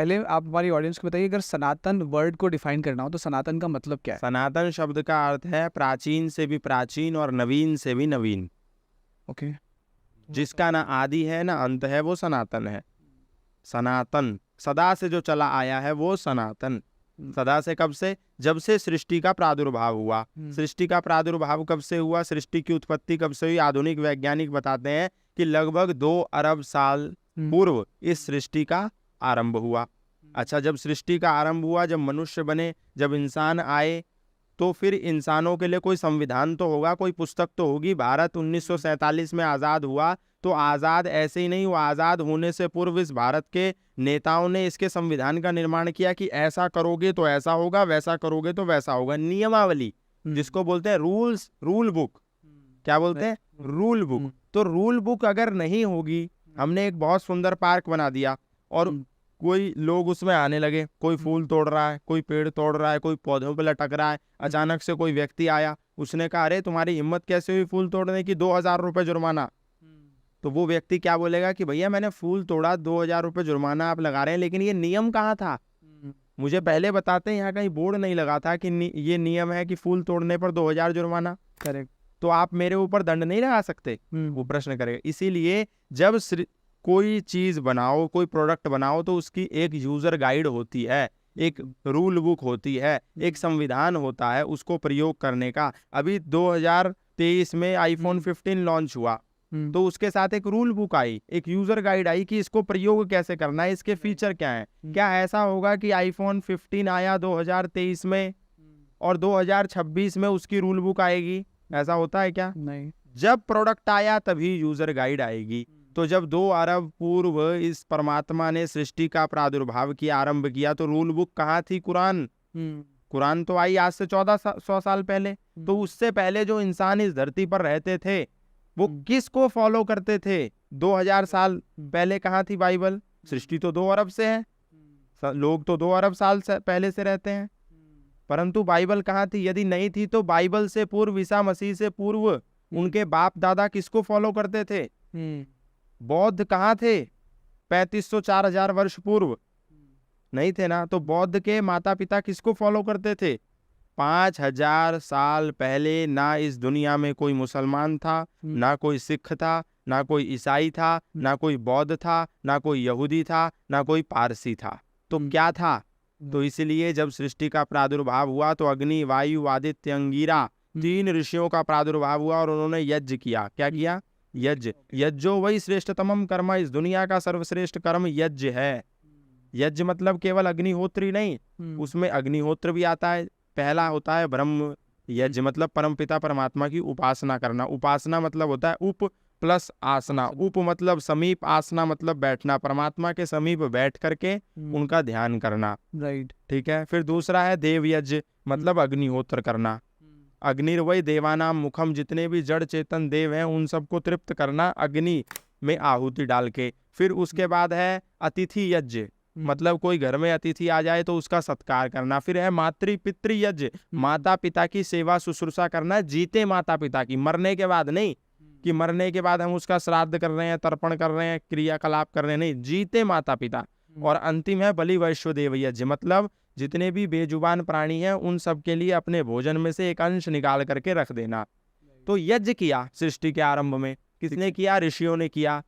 पहले आप हमारी ऑडियंस को बताइए, अगर सनातन वर्ड को डिफाइन करना हो तो सनातन का मतलब क्या है? सनातन शब्द का अर्थ है प्राचीन से भी प्राचीन और नवीन से भी नवीन। ओके। जिसका ना आदि है ना अंत है वो सनातन है। सनातन सदा से जो चला आया है वो सनातन। सदा से कब से? जब से सृष्टि का प्रादुर्भाव हुआ। सृष्टि का प्रादुर्भाव कब से हुआ? सृष्टि की उत्पत्ति कब से हुई? आधुनिक वैज्ञानिक बताते हैं कि लगभग 2 अरब साल पूर्व इस सृष्टि का आरंभ हुआ। अच्छा, जब सृष्टि का आरंभ हुआ, जब मनुष्य बने, जब इंसान आए, तो फिर इंसानों के लिए कोई संविधान तो होगा, कोई पुस्तक तो होगी। भारत 1947 में आज़ाद हुआ, तो आज़ाद ऐसे ही नहीं हुआ। आज़ाद होने से पूर्व इस भारत के नेताओं ने इसके संविधान का निर्माण किया कि ऐसा करोगे तो ऐसा होगा, वैसा करोगे तो वैसा होगा। नियमावली, जिसको बोलते हैं रूल्स, रूल बुक। क्या बोलते हैं? Rule book. तो रूल बुक अगर नहीं होगी, हमने एक बहुत सुंदर पार्क बना दिया और कोई लोग उसमें आने लगे, कोई फूल तोड़ रहा है, कोई पेड़ तोड़ रहा है, कोई पौधों पर लटक रहा है। अचानक से कोई व्यक्ति आया, उसने कहा अरे तुम्हारी हिम्मत कैसे हुई फूल तोड़ने की, 2000 रुपये जुर्माना। तो वो व्यक्ति क्या बोलेगा कि भैया मैंने फूल तोड़ा, 2000 रुपये जुर्माना आप लगा रहे हैं, लेकिन ये नियम कहाँ था? मुझे पहले बताते, यहाँ कहीं बोर्ड नहीं लगा था कि ये नियम है कि फूल तोड़ने पर 2000 जुर्माना। करेक्ट। तो आप मेरे ऊपर दंड नहीं लगा सकते? वो प्रश्न करेगा। इसीलिए जब कोई चीज बनाओ, कोई प्रोडक्ट बनाओ, तो उसकी एक यूजर गाइड होती है, एक रूल बुक होती है, एक संविधान होता है उसको प्रयोग करने का। अभी 2023 में आईफोन 15 लॉन्च हुआ, तो उसके साथ एक रूल बुक आई, एक यूजर गाइड आई कि इसको प्रयोग कैसे करना है, इसके फीचर क्या है। क्या ऐसा होगा कि आईफोन 15 आया 2023 में और 2026 में उसकी रूल बुक आएगी? ऐसा होता है क्या? नहीं। जब प्रोडक्ट आया तभी यूजर गाइड आएगी। तो जब 2 अरब पूर्व इस परमात्मा ने सृष्टि का प्रादुर्भाव किया, आरंभ किया, तो रूल बुक कहाँ थी? कुरान। कुरान तो आई आज से 1400 साल पहले। तो उससे पहले जो इंसान इस धरती पर रहते थे वो किसको फॉलो करते थे? 2000 साल पहले कहाँ थी बाइबल? सृष्टि तो 2 अरब से है, लोग तो 2 अरब साल से पहले से रहते हैं, परंतु बाइबल कहाँ थी? यदि नहीं थी तो बाइबल से पूर्व, ईसा मसीह से पूर्व उनके बाप दादा किसको फॉलो करते थे? बौद्ध कहाँ थे? 3500 4000 वर्ष पूर्व नहीं थे ना। तो बौद्ध के माता पिता किसको फॉलो करते थे? 5000 साल पहले ना इस दुनिया में कोई मुसलमान था, ना कोई सिख था, ना कोई ईसाई था, ना कोई बौद्ध था, ना कोई यहूदी था, ना कोई पारसी था। तो क्या था? तो इसलिए जब सृष्टि का प्रादुर्भाव हुआ तो अग्नि, वायु, आदित्य, अंगिरा 3 ऋषियों का प्रादुर्भाव हुआ और उन्होंने यज्ञ किया। क्या किया? यज्ञ। यज्ञो वही श्रेष्ठतमम कर्म, इस दुनिया का सर्वश्रेष्ठ कर्म यज्ञ है। यज्ञ मतलब केवल अग्निहोत्री नहीं, उसमें अग्निहोत्र भी आता है। पहला होता है ब्रह्म यज्ञ, मतलब परमपिता परमात्मा की उपासना करना। उपासना मतलब होता है उप प्लस आसना। उप मतलब समीप, आसना मतलब बैठना, परमात्मा के समीप बैठ करके उनका ध्यान करना। राइट। ठीक है। फिर दूसरा है देव यज्ञ, मतलब अग्निहोत्र करना। अग्निर्वय देवानाम मुखम, जितने भी जड़ चेतन देव हैं उन सबको तृप्त करना अग्नि में आहुति डाल के। फिर उसके बाद है अतिथि यज्ञ, मतलब कोई घर में अतिथि आ जाए तो उसका सत्कार करना। फिर है मातृ पितृ यज्ञ, माता पिता की सेवा शुश्रूषा करना, जीते माता पिता की, मरने के बाद नहीं कि मरने के बाद हम उसका श्राद्ध कर रहे हैं, तर्पण कर रहे हैं, क्रियाकलाप कर रहे हैं, नहीं, जीते माता पिता। और अंतिम है बलि वैश्वदेव यज्ञ, मतलब जितने भी बेजुबान प्राणी हैं उन सब के लिए अपने भोजन में से एक अंश निकाल करके रख देना। तो यज्ञ किया सृष्टि के आरंभ में। किसने किया? ऋषियों ने किया,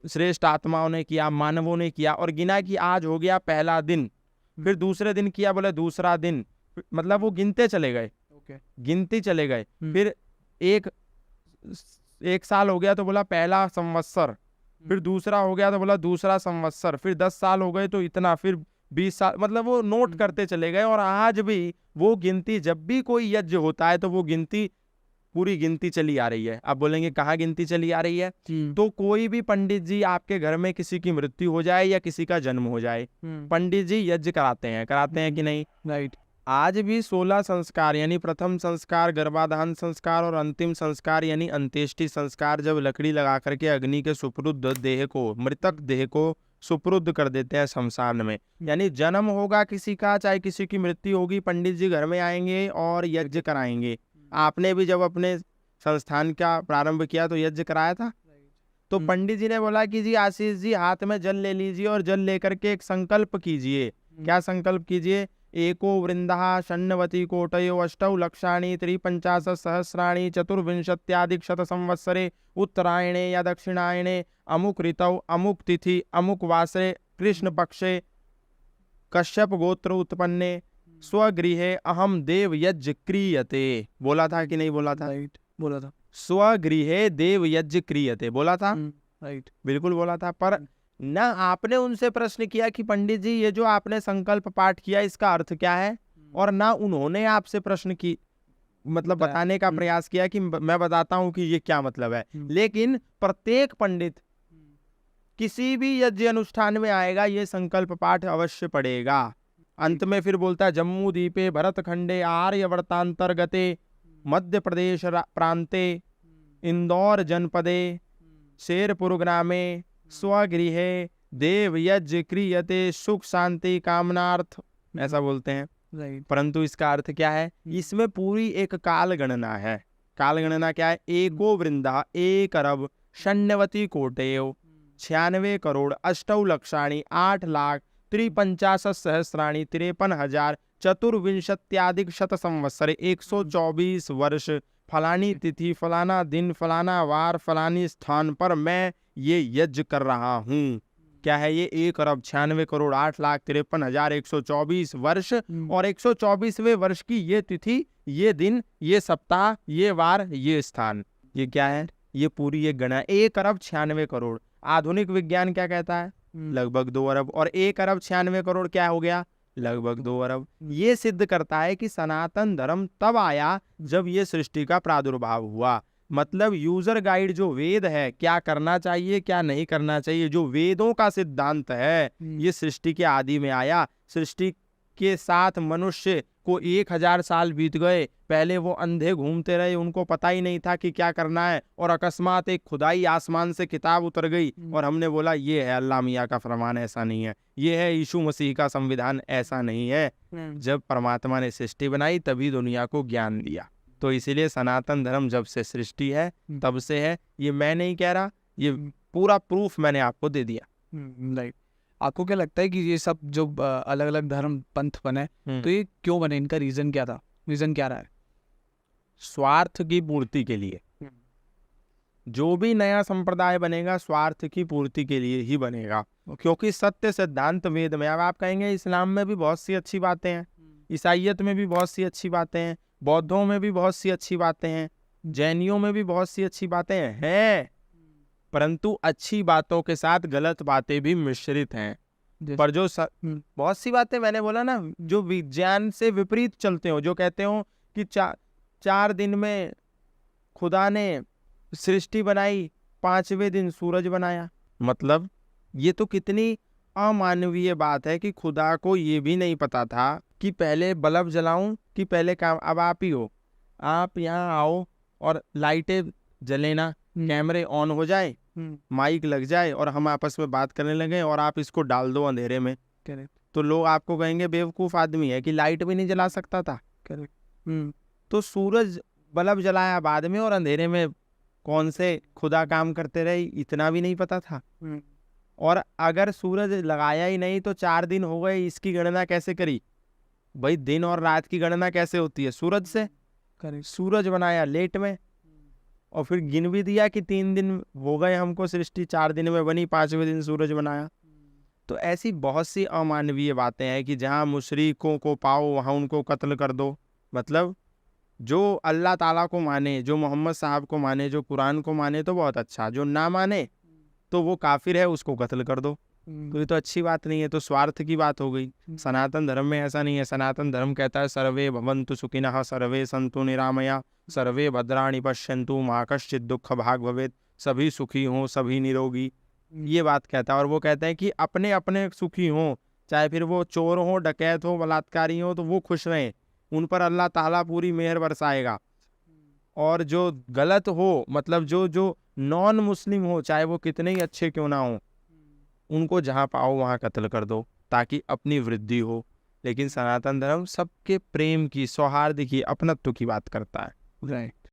श्रेष्ठ आत्माओं ने किया, मानवों ने किया। और गिना कि आज हो गया पहला दिन, फिर दूसरे दिन किया, बोले दूसरा दिन, मतलब वो गिनते चले गए, गिनती चले गए। फिर एक साल हो गया तो बोला पहला संवत्सर, फिर दूसरा हो गया तो बोला दूसरा संवत्सर, फिर 10 साल हो गए तो इतना, फिर 20 साल, मतलब वो नोट करते चले गए। और आज भी वो गिनती, जब भी कोई यज्ञ होता है तो वो गिनती, पूरी गिनती चली आ रही है। आप बोलेंगे कहाँ गिनती चली आ रही है? तो कोई भी पंडित जी आपके घर में किसी की मृत्यु हो जाए या किसी का जन्म हो जाए, पंडित जी यज्ञ कराते हैं कि नहीं? राइट। आज भी 16 संस्कार, यानी प्रथम संस्कार गर्भाधान संस्कार और अंतिम संस्कार यानी अंत्येष्टि संस्कार, जब लकड़ी लगा करके अग्नि के सुपुर्द देह को, मृतक देह को सुपुर्द कर देते हैं शमशान में। यानी जन्म होगा किसी का, चाहे किसी की मृत्यु होगी, पंडित जी घर में आएंगे और यज्ञ कराएंगे। आपने भी जब अपने संस्थान का प्रारंभ किया तो यज्ञ कराया था? तो पंडित जी ने बोला कि जी आशीष जी हाथ में जल ले लीजिए और जल लेकर के एक संकल्प कीजिए। क्या संकल्प कीजिए? एको वृंदा षण्णवति कोटयो अष्टौ लक्षाणि त्रिपंचाशत् सहस्राणि चतुर्विंशत्याधिक शत संवत्सरे उत्तरायणे या दक्षिणायणे अमुक ऋतौ अमुक तिथि अमुक वासरे कृष्ण पक्षे कश्यप गोत्र उत्पन्ने स्वगृहे अहम देव यज्ञ क्रियते। बोला था कि नहीं बोला था? राइट, बोला था। स्वगृहे देव यज्ञ क्रियते बोला था, राइट, बिल्कुल बोला था। पर न आपने उनसे प्रश्न किया कि पंडित जी ये जो आपने संकल्प पाठ किया इसका अर्थ क्या है, और ना उन्होंने आपसे प्रश्न की मतलब बताने का प्रयास किया कि मैं बताता हूं कि ये क्या मतलब है। लेकिन प्रत्येक पंडित किसी भी यज्ञ अनुष्ठान में आएगा ये संकल्प पाठ अवश्य पढ़ेगा। अंत में फिर बोलता है जम्मू द्वीपे भरत खंडे आर्यवर्तांतर्गते मध्य प्रदेश प्रांते इंदौर जनपदे शेरपुर ग्रामे स्वगृहे देव यज्ञ क्रियते सुख शांति कामनार्थ, ऐसा बोलते हैं। राइट, परंतु इसका अर्थ क्या है? इसमें पूरी एक काल गणना है। काल गणना क्या है? एको वृंदा 1 अरब षण्णवति कोटयो 96 करोड़ 8 लक्षाणि 8 लाख 53 सहस्राणि 53,000 चतुर्विंशत्याधिक शत संवत्सरे 124 वर्ष फलानी तिथि फलाना दिन फलाना वार फलानी स्थान पर मैं ये यज्ञ कर रहा हूँ। क्या है ये? 1 अरब 96 करोड़ 8 लाख 53,000 124 वर्ष और 124वें वर्ष की ये तिथि ये दिन ये सप्ताह ये वार ये स्थान। ये क्या है? ये पूरी एक गणना 1 अरब 96 करोड़। आधुनिक विज्ञान क्या कहता है? लगभग 2 अरब। और 1 अरब 96 करोड़ क्या हो गया? लगभग 2 अरब। ये सिद्ध करता है कि सनातन धर्म तब आया जब ये सृष्टि का प्रादुर्भाव हुआ। मतलब यूजर गाइड जो वेद है, क्या करना चाहिए क्या नहीं करना चाहिए, जो वेदों का सिद्धांत है, ये सृष्टि के आदि में आया। सृष्टि के साथ मनुष्य को 1000 साल बीत गए। पहले वो अंधे घूमते रहे, उनको पता ही नहीं था कि क्या करना है, और अकस्मात एक खुदाई आसमान से किताब उतर गई और हमने बोला ये है अल्लाह मियाँ का फरमान, ऐसा नहीं है। ये है यीशु मसीह का संविधान, ऐसा नहीं है। जब परमात्मा ने सृष्टि बनाई तभी दुनिया को ज्ञान दिया। तो इसीलिए सनातन धर्म जब से सृष्टि है तब से है। ये मैं नहीं कह रहा, ये पूरा प्रूफ मैंने आपको दे दिया। राइट। आपको क्या लगता है कि ये सब जो अलग अलग धर्म पंथ बने तो ये क्यों बने? इनका रीजन क्या था? रीजन क्या रहा है? स्वार्थ की पूर्ति के लिए। जो भी नया संप्रदाय बनेगा स्वार्थ की पूर्ति के लिए ही बनेगा, क्योंकि सत्य सिद्धांत वेद में। अब आप कहेंगे इस्लाम में भी बहुत सी अच्छी बातें हैं, ईसाइयत में भी बहुत सी अच्छी बातें हैं, बौद्धों में भी बहुत सी अच्छी बातें हैं, जैनियों में भी बहुत सी अच्छी बातें हैं, परंतु अच्छी बातों के साथ गलत बातें भी मिश्रित हैं। पर जो बहुत सी बातें मैंने बोला ना, जो विज्ञान से विपरीत चलते हो, जो कहते हो कि 4 दिन में खुदा ने सृष्टि बनाई, 5वें दिन सूरज बनाया। मतलब ये तो कितनी अमानवीय बात है कि खुदा को ये भी नहीं पता था कि पहले बल्ब जलाऊं कि पहले काम। अब आप ही हो, आप यहाँ आओ और लाइटें जले ना, कैमरे ऑन हो जाए, माइक लग जाए और हम आपस में बात करने लगे और आप इसको डाल दो अंधेरे में, तो लोग आपको कहेंगे बेवकूफ आदमी है कि लाइट भी नहीं जला सकता था। तो सूरज बल्ब जलाया बाद में और अंधेरे में कौन से खुदा काम करते रहे, इतना भी नहीं पता था। और अगर सूरज लगाया ही नहीं तो 4 दिन हो गए, इसकी गणना कैसे करी भाई? दिन और रात की गणना कैसे होती है? सूरज से। सूरज बनाया लेट में और फिर गिन भी दिया कि 3 दिन हो गए हमको सृष्टि, 4 दिन में बनी, 5वें दिन सूरज बनाया। तो ऐसी बहुत सी अमानवीय बातें हैं कि जहाँ मुशरिकों को पाओ वहाँ उनको कत्ल कर दो। मतलब जो अल्लाह ताला को माने, जो मोहम्मद साहब को माने, जो कुरान को माने तो बहुत अच्छा, जो ना माने तो वो काफिर है, उसको कत्ल कर दो। तो ये तो अच्छी बात नहीं है, तो स्वार्थ की बात हो गई। सनातन धर्म में ऐसा नहीं है। सनातन धर्म कहता है सर्वे भवन्तु सुखिनः सर्वे सन्तु निरामया सर्वे भद्राणि पश्यन्तु मा कश्चित् दुःख भाग् भवेत्। सभी सुखी हों, सभी निरोगी, ये बात कहता है। और वो कहते हैं कि अपने अपने सुखी हों, चाहे फिर वो चोर हो, डकैत हो, बलात्कारी हो, तो वो खुश रहें, उन पर अल्लाह ताला पूरी मेहर बरसाएगा। और जो गलत हो, मतलब जो नॉन मुस्लिम हो, चाहे वो कितने ही अच्छे क्यों ना हो, उनको जहाँ पाओ वहाँ कत्ल कर दो ताकि अपनी वृद्धि हो। लेकिन सनातन धर्म सबके प्रेम की, सौहार्द की, अपनत्व की बात करता है। राइट।